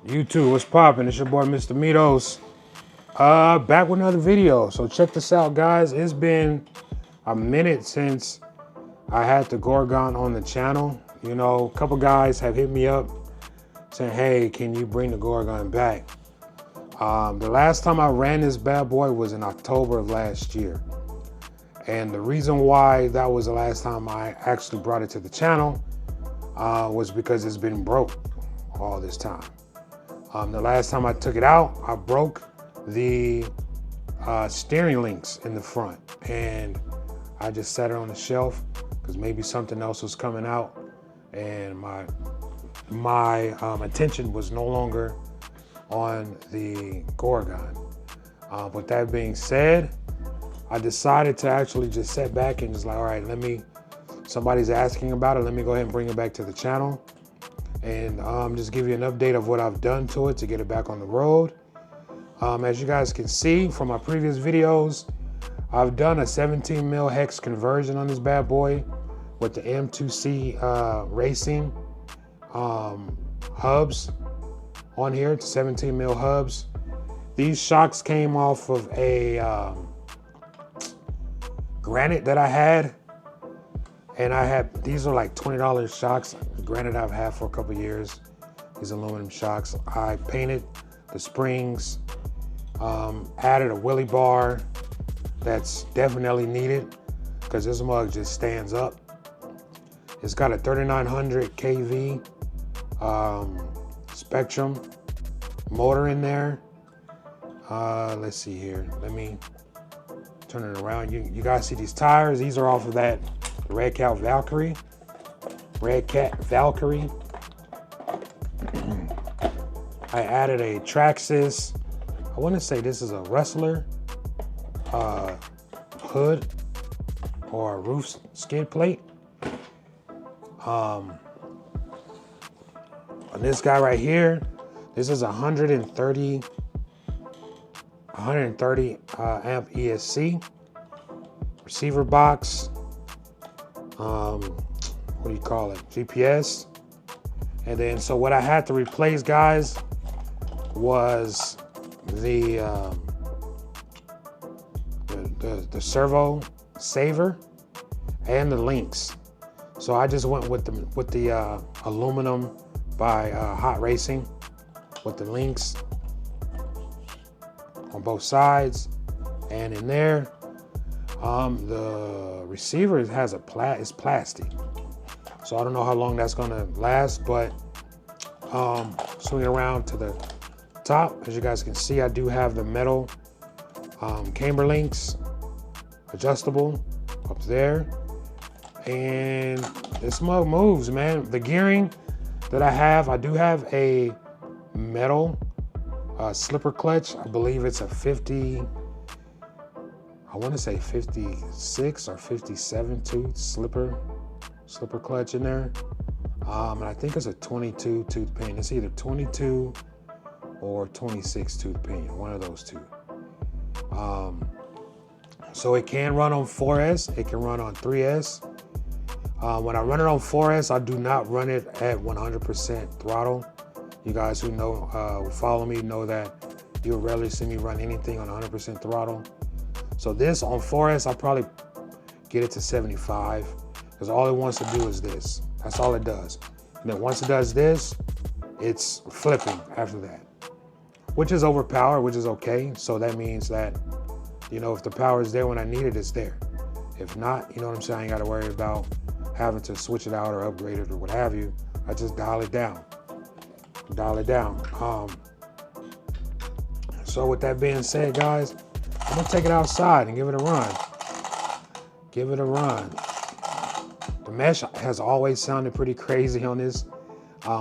YouTube, what's poppin'? It's your boy Mr. Mitos. Back with another video. So check this out, guys. It's been a minute since I had the Gorgon on the channel. You know, a couple guys have hit me up saying, hey, can you bring the Gorgon back? The last time I ran this bad boy was in October of last year. And the reason why that was the last time I actually brought it to the channel was because it's been broke all this time. The last time I took it out, I broke the steering links in the front, and I just set it on the shelf because maybe something else was coming out, and my attention was no longer on the Gorgon. With that being said, I decided to actually just sit back and just like, all right, somebody's asking about it, let me go ahead and bring it back to the channel and just give you an update of what I've done to it to get it back on the road. As you guys can see from my previous videos, I've done a 17 mil hex conversion on this bad boy with the M2C racing hubs on here, to 17 mil hubs. These shocks came off of a Granite that I had, and these are like $20 shocks. Granted, I've had for a couple years, these aluminum shocks. I painted the springs, added a wheelie bar that's definitely needed because this mug just stands up. It's got a 3900 kV Spectrum motor in there. Let's see here. Let me turn it around. You guys see these tires? These are off of that Redcat Valkyrie. Redcat Valkyrie. I added a Traxxas. I want to say this is a Rustler hood or a roof skid plate. On this guy right here, this is 130 amp ESC receiver box. What do you call it? GPS. And then, so what I had to replace, guys, was the servo saver and the links. So I just went with the aluminum by Hot Racing with the links on both sides, and in there, the receiver has it's plastic. So I don't know how long that's gonna last, but swinging around to the top, as you guys can see, I do have the metal camber links, adjustable up there. And this mug moves, man. The gearing that I do have a metal slipper clutch. I believe it's a 50, I want to say 56 or 57 tooth slipper clutch in there. And I think it's a 22 tooth pin. It's either 22 or 26 tooth pin, one of those two. So it can run on 4S, it can run on 3S. When I run it on 4S, I do not run it at 100% throttle. You guys who know, who follow me, know that you'll rarely see me run anything on 100% throttle. So this on 4S, I'll probably get it to 75 because all it wants to do is this. That's all it does. And then once it does this, it's flipping after that, which is overpowered, which is okay. So that means that, you know, if the power is there when I need it, it's there. If not, you know what I'm saying? I ain't got to worry about having to switch it out or upgrade it or what have you. I just dial it down. So with that being said, guys, I'm gonna take it outside and give it a run. The mesh has always sounded pretty crazy on this,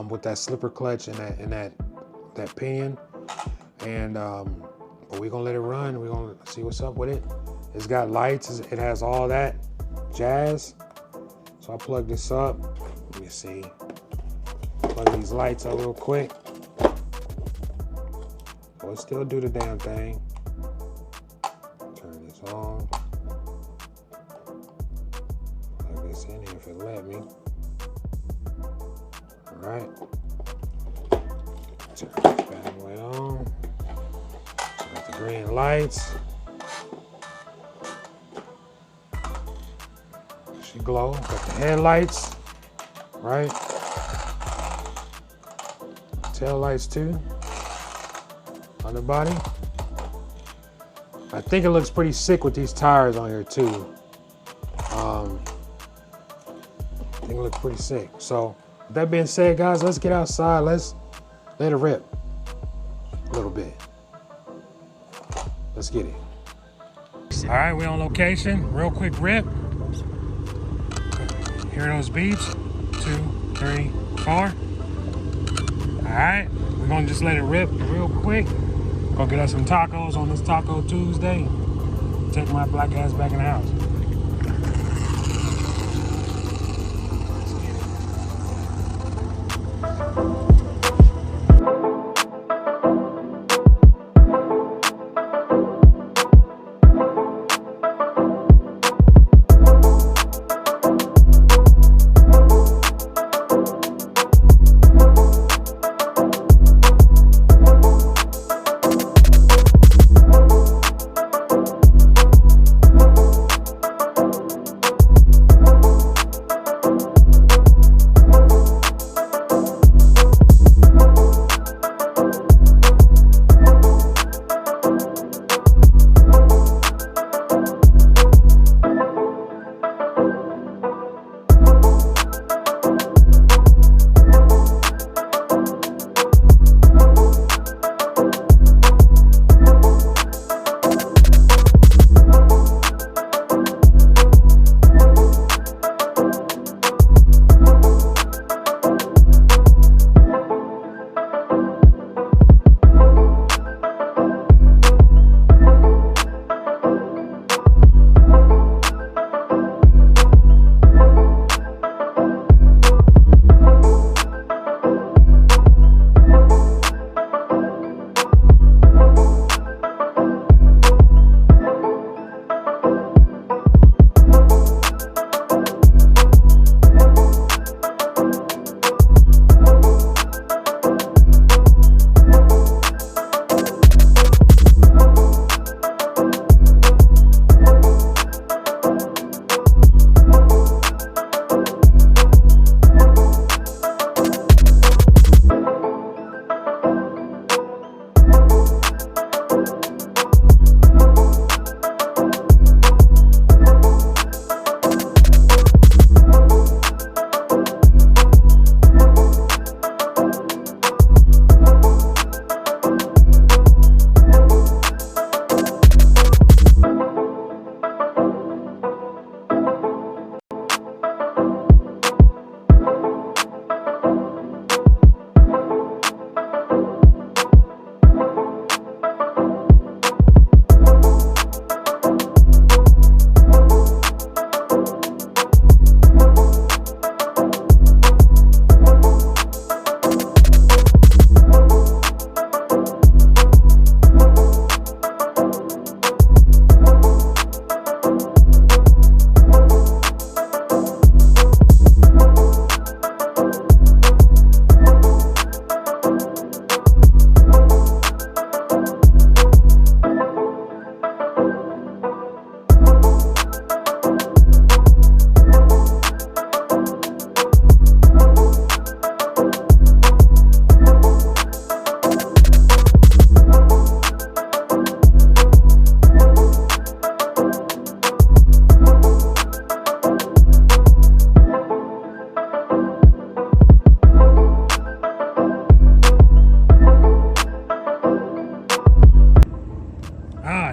with that slipper clutch and that pinion. And but we're gonna let it run. We're gonna see what's up with it. It's got lights. It has all that jazz. So I plug this up. Let me see. Plug these lights up real quick. So it still do the damn thing. Turn this on. Plug this in here if it let me. All right. Turn this bad boy on. Got the green lights. She glow. Got the headlights, right? Tail lights too. On the body. I think it looks pretty sick with these tires on here too. I think it looks pretty sick. So with that being said, guys, let's get outside. Let's let it rip a little bit. Let's get it. All right, we on location. Real quick rip. Hear those beeps? 2, 3, 4. All right, we're gonna just let it rip real quick. Go get us some tacos on this Taco Tuesday. Take my black ass back in the house.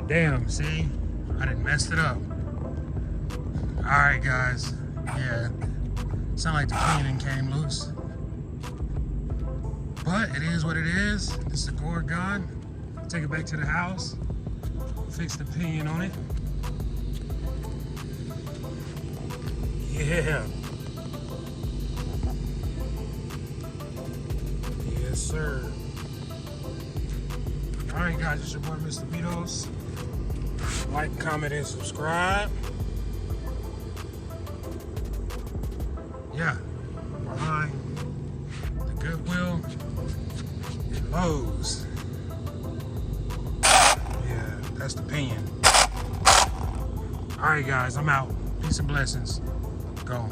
Damn, see? I done messed it up. Alright guys, yeah. Sound like the pinion came loose. But it is what it is. This is a Gorgon. Take it back to the house. Fix the pinion on it. Yeah. Yes, sir. Alright guys, it's your boy Mr. Mitos. Like, comment, and subscribe. Yeah, behind the Goodwill in hose. Yeah, that's the pinion. All right, guys, I'm out. Peace and blessings. Go.